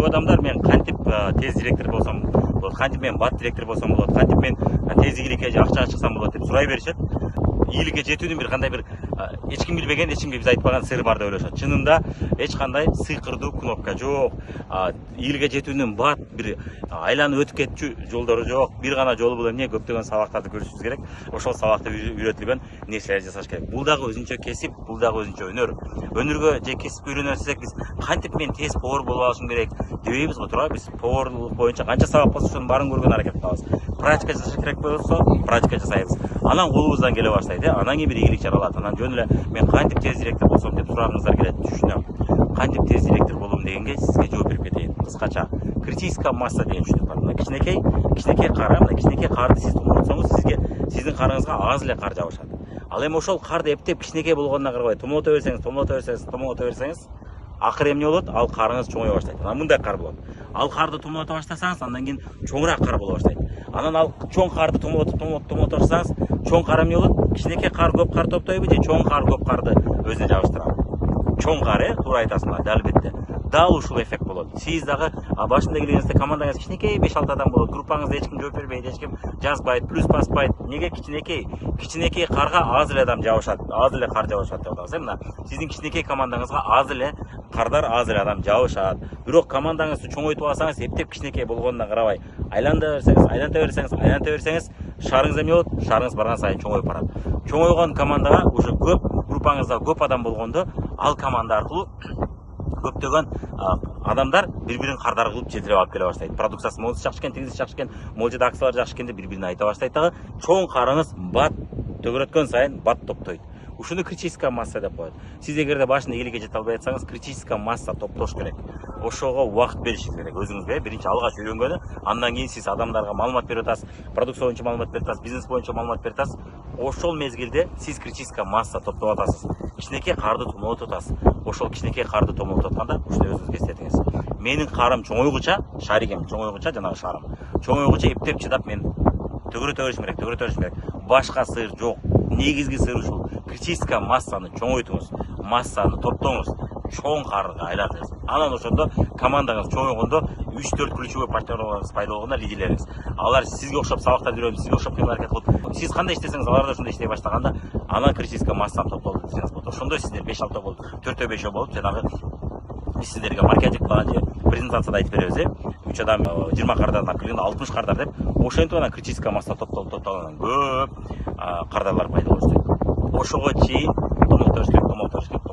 көп адамдар мен кантип тез директор болсам болот, кантип мен бат директор болсам болот, кантип мен тез ийгиликке же акчага чыксам болот деп сурай беришет. Ийгиликке жетүүнүн бир кандай бир эч ким билбеген, эч кимге биз айтпаган сыр бар деп ойлошот. Чынында эч кандай сыйкырдуу кнопка жок. Ийгиликке жетүүнүн бат бир айланып өтүп кетчү жолдору жок. Бир гана жолу бул эмне? Көптөгөн сабактарды көрүшүбүз керек. Ошол сабакта үйрөтүлгөн нерселерди жасаш керек. Бул дагы өзүнчө кесип, бул дагы өзүнчө өнөр. Өнөргө же кесипке үйрөнөсөк биз кантип мен тез повар болуп алышым керек дебейбиз го, туура? Биз поварлык боюнча канча сабак болсо ошонун баарын көргөн аракет кылабыз. Практика жасаш керек болсо, практика жасайбыз. Анан колубуздан келе баштайт, анан кийин бир ийгилик жаралат. Анан жөн эле мен кантип тез директор болсом деп сурагыңыздар келет, түшүнөм. Кантип тез директор болом дегенге сизге жооп берип кетейин. Кыскача критическая масса деген түшүнүк бар. Мына кичинекей кар, мына кичинекей карды сиз тумоотсоңуз, сиздин карыңызга аз эле кар жабышат. Ал эми ошол карды эптеп кичинекей болгонуна карабай томолото берсеңиз, акыры эмне болот? Ал карыңыз чоңое баштайт. Анан мындай кар болот. Ал карды томолото баштасаңыз, андан кийин чоңураак кар боло баштайт. Анан ал чоң карды томолото баштасаңыз, чоң кар эмне болот? Кичинекей кар көп кар топтойбу же чоң кар көп карды өзүнө жабыштырабы? Чоң кар, туура айтасыңар, албетте. Дал ушул эффект болот. Сиз дагы башында келгенинизде командаңыз кичинекей 5-6 адам болот. Группаңызда эч ким жооп бербейт, эч ким жазбайт, плюс баспайт. Неге кичинекей карга аз эле адам жабышат, аз эле кар жабышат деп атабыз. Мына сиздин кичинекей командаңызга аз эле кардар, аз эле адам жабышат. Бирок командаңызды чоңойтуп алсаңыз, эптеп кичинекей болгонуна карабай, айланта берсеңиз, шарыңыз эмне болот? Шарыңыз барган сайын чоңоюп барат. Чоңойгон командага уже группаңызда көп адам болгондо, ал команда аркылуу көптөгөн адамдар бири-бирин кардар кылып жетирип алып келе баштайт. Продукциясы могу жакшы экен, тигизи жакшы экен, могу жерде акциялар жакшы экен деп бири-бирине айта баштайт дагы. Чоң карыңыз бат төгөрөткөн сайын бат топтойт. Ушуну критическая масса деп коет. Сиз эгерде башында ийгиликке жете албай жатсаңыз, критическая масса топтош керек. Ошого убакыт беришиңиз керек өзүңүзгө. Биринчи алгач үйрөнгөнү, андан кийин сиз адамдарга маалымат берип атасыз, продукция боюнча маалымат берип атасыз, бизнес боюнча маалымат берип атасыз. Ошол мезгилде сиз критическая масса топтоп атасыз. Кичинекей карды томолотуп атасыз. Ошол кичинекей карды томолотуп атканда ушуну өзүңүзгө эстетиңиз. Менин карым чоңойгуча, шаригем чоңойгуча, жанагы шарым чоңойгуча эптеп чыдап мен төгөрөтө беришим керек. Башка сыр жок. Негизги сыр ушул. Критическая массаны чоңойтуңуз, массаны топтоңуз, чоң карга айланыңыз. Анан ошондо командаңыз чоңойгондо 3-4 ключевой партнерлоруңуз пайда болгондо лидерлериңиз. Алар сизге окшоп сабактарды үйрөнүп, сизге окшоп кыймыл аракет кылып, сиз кандай иштесеңиз, алар да ошондой иштей баштаганда, анан критическая массаны топтоп десеңиз болот. Ошондо сиздер 5-6 болуп, 4-5 болуп, жанагы биз сиздерге маркетинг план же презентацияда айтып беребиз, 3 адам 20 кардардан киргенде 60 кардар деп, ошентип анан критическая масса топтолгондон көп кардарлар пайда болуп. Ошого чейин томолто бериш керек.